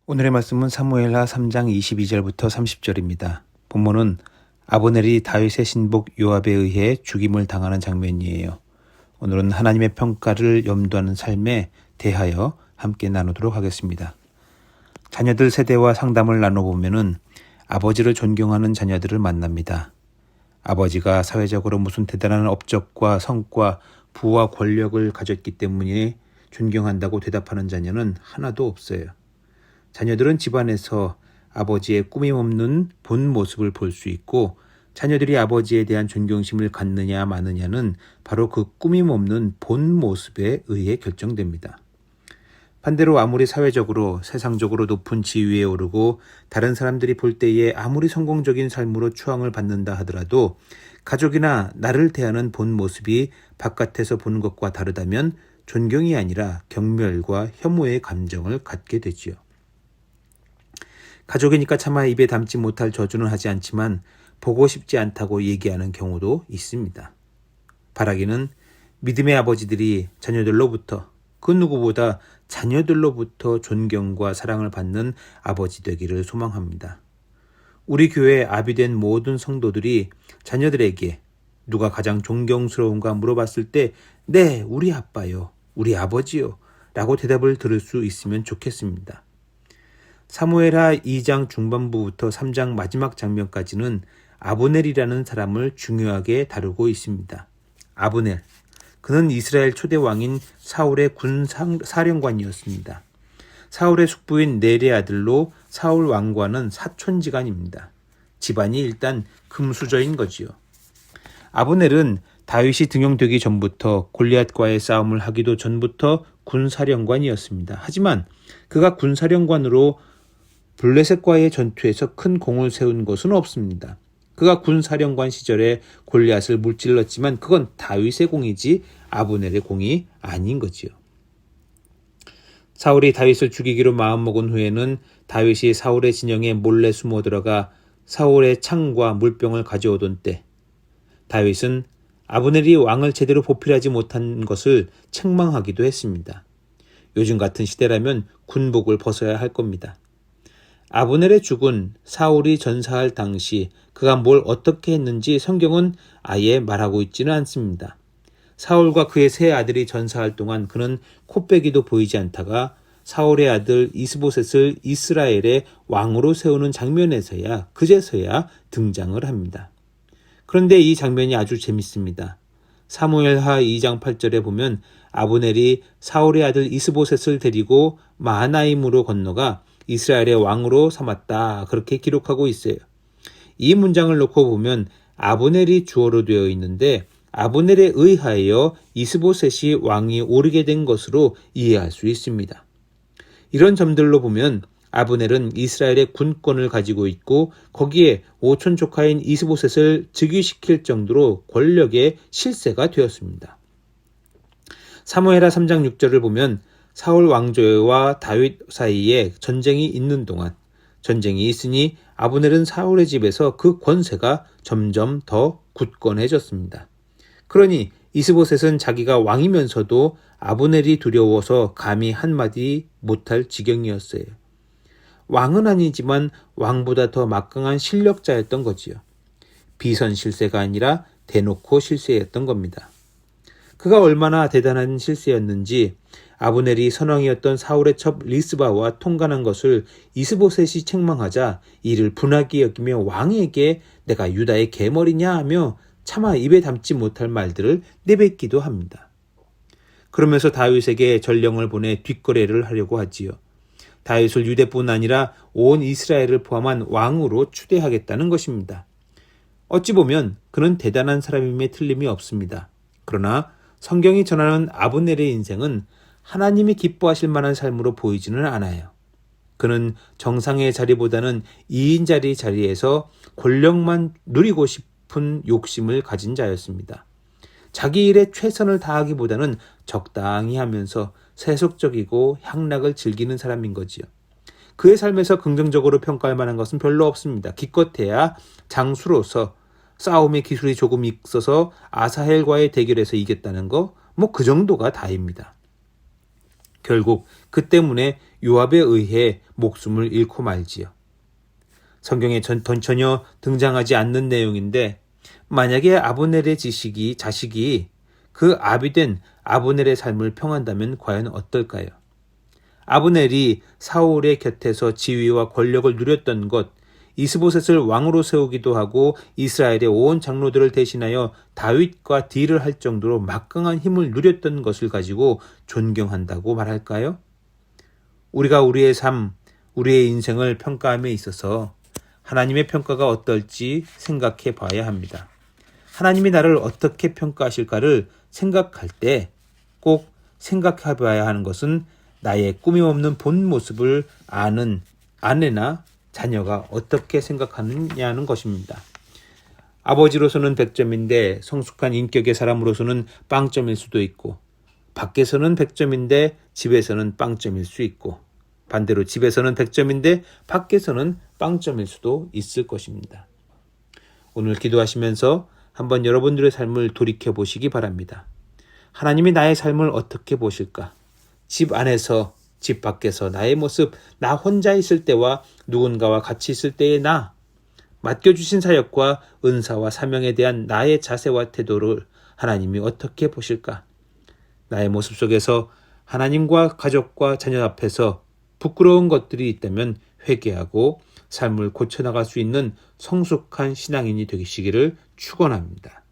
오늘의 말씀은 사무엘하 3장 22절부터 30절입니다. 본문은 아브넬이 다윗의 신복 요압에 의해 죽임을 당하는 장면이에요. 오늘은 하나님의 평가를 염두하는 삶에 대하여 함께 나누도록 하겠습니다. 자녀들 세대와 상담을 나눠보면은 아버지를 존경하는 자녀들을 만납니다. 아버지가 사회적으로 무슨 대단한 업적과 성과, 부와 권력을 가졌기 때문에 존경한다고 대답하는 자녀는 하나도 없어요. 자녀들은 집안에서 아버지의 꾸밈없는 본 모습을 볼 수 있고 자녀들이 아버지에 대한 존경심을 갖느냐 마느냐는 바로 그 꾸밈없는 본 모습에 의해 결정됩니다. 반대로 아무리 사회적으로 세상적으로 높은 지위에 오르고 다른 사람들이 볼 때에 아무리 성공적인 삶으로 추앙을 받는다 하더라도 가족이나 나를 대하는 본 모습이 바깥에서 보는 것과 다르다면 존경이 아니라 경멸과 혐오의 감정을 갖게 되지요. 가족이니까 차마 입에 담지 못할 저주는 하지 않지만 보고 싶지 않다고 얘기하는 경우도 있습니다. 바라기는 믿음의 아버지들이 자녀들로부터 그 누구보다 자녀들로부터 존경과 사랑을 받는 아버지 되기를 소망합니다. 우리 교회에 아비된 모든 성도들이 자녀들에게 누가 가장 존경스러운가 물어봤을 때 네, 우리 아빠요, 우리 아버지요 라고 대답을 들을 수 있으면 좋겠습니다. 사무엘하 2장 중반부부터 3장 마지막 장면까지는 아브넬이라는 사람을 중요하게 다루고 있습니다. 아브넬, 그는 이스라엘 초대 왕인 사울의 군 사령관이었습니다. 사울의 숙부인 넬의 아들로 사울 왕과는 사촌지간입니다. 집안이 일단 금수저인 거지요. 아브넬은 다윗이 등용되기 전부터 골리앗과의 싸움을 하기도 전부터 군사령관이었습니다. 하지만 그가 군사령관으로 블레셋과의 전투에서 큰 공을 세운 것은 없습니다. 그가 군사령관 시절에 골리앗을 물질렀지만 그건 다윗의 공이지 아브넬의 공이 아닌 거지요. 사울이 다윗을 죽이기로 마음먹은 후에는 다윗이 사울의 진영에 몰래 숨어 들어가 사울의 창과 물병을 가져오던 때 다윗은 아브넬이 왕을 제대로 보필하지 못한 것을 책망하기도 했습니다. 요즘 같은 시대라면 군복을 벗어야 할 겁니다. 아브넬의 죽은 사울이 전사할 당시 그가 뭘 어떻게 했는지 성경은 아예 말하고 있지는 않습니다. 사울과 그의 세 아들이 전사할 동안 그는 코빼기도 보이지 않다가 사울의 아들 이스보셋을 이스라엘의 왕으로 세우는 장면에서야 그제서야 등장을 합니다. 그런데 이 장면이 아주 재밌습니다. 사무엘하 2장 8절에 보면 아브넬이 사울의 아들 이스보셋을 데리고 마하나임으로 건너가 이스라엘의 왕으로 삼았다, 그렇게 기록하고 있어요. 이 문장을 놓고 보면 아브넬이 주어로 되어 있는데 아브넬에 의하여 이스보셋이 왕이 오르게 된 것으로 이해할 수 있습니다. 이런 점들로 보면 아브넬은 이스라엘의 군권을 가지고 있고 거기에 오촌 조카인 이스보셋을 즉위시킬 정도로 권력의 실세가 되었습니다. 사무엘하 3장 6절을 보면 사울 왕조와 다윗 사이에 전쟁이 있는 동안 전쟁이 있으니 아브넬은 사울의 집에서 그 권세가 점점 더 굳건해졌습니다. 그러니 이스보셋은 자기가 왕이면서도 아브넬이 두려워서 감히 한마디 못할 지경이었어요. 왕은 아니지만 왕보다 더 막강한 실력자였던 거지요. 비선 실세가 아니라 대놓고 실세였던 겁니다. 그가 얼마나 대단한 실세였는지 아브넬이 선왕이었던 사울의 첩 리스바와 통간한 것을 이스보셋이 책망하자 이를 분하게 여기며 왕에게 내가 유다의 개머리냐 하며 차마 입에 담지 못할 말들을 내뱉기도 합니다. 그러면서 다윗에게 전령을 보내 뒷거래를 하려고 하지요. 다윗을 유대뿐 아니라 온 이스라엘을 포함한 왕으로 추대하겠다는 것입니다. 어찌 보면 그는 대단한 사람임에 틀림이 없습니다. 그러나 성경이 전하는 아브넬의 인생은 하나님이 기뻐하실 만한 삶으로 보이지는 않아요. 그는 정상의 자리보다는 2인자리 자리에서 권력만 누리고 싶은 욕심을 가진 자였습니다. 자기 일에 최선을 다하기보다는 적당히 하면서 세속적이고 향락을 즐기는 사람인 거지요. 그의 삶에서 긍정적으로 평가할 만한 것은 별로 없습니다. 기껏해야 장수로서 싸움의 기술이 조금 있어서 아사헬과의 대결에서 이겼다는 거, 그 정도가 다입니다. 결국 그 때문에 요압에 의해 목숨을 잃고 말지요. 성경에 전혀 등장하지 않는 내용인데 만약에 아브넬의 자식이 그 압이 된 아브넬의 삶을 평한다면 과연 어떨까요? 아브넬이 사울의 곁에서 지위와 권력을 누렸던 것, 이스보셋을 왕으로 세우기도 하고 이스라엘의 온 장로들을 대신하여 다윗과 딜을 할 정도로 막강한 힘을 누렸던 것을 가지고 존경한다고 말할까요? 우리가 우리의 삶, 우리의 인생을 평가함에 있어서 하나님의 평가가 어떨지 생각해 봐야 합니다. 하나님이 나를 어떻게 평가하실까를 생각할 때 꼭 생각해 봐야 하는 것은 나의 꾸밈없는 본 모습을 아는 아내나 자녀가 어떻게 생각하느냐는 것입니다. 아버지로서는 100점인데 성숙한 인격의 사람으로서는 빵점일 수도 있고, 밖에서는 100점인데 집에서는 빵점일 수 있고, 반대로 집에서는 100점인데 밖에서는 빵점일 수도 있을 것입니다. 오늘 기도하시면서 한번 여러분들의 삶을 돌이켜 보시기 바랍니다. 하나님이 나의 삶을 어떻게 보실까? 집 안에서, 집 밖에서 나의 모습, 나 혼자 있을 때와 누군가와 같이 있을 때의 나, 맡겨주신 사역과 은사와 사명에 대한 나의 자세와 태도를 하나님이 어떻게 보실까? 나의 모습 속에서 하나님과 가족과 자녀 앞에서 부끄러운 것들이 있다면 회개하고 삶을 고쳐나갈 수 있는 성숙한 신앙인이 되시기를 축원합니다.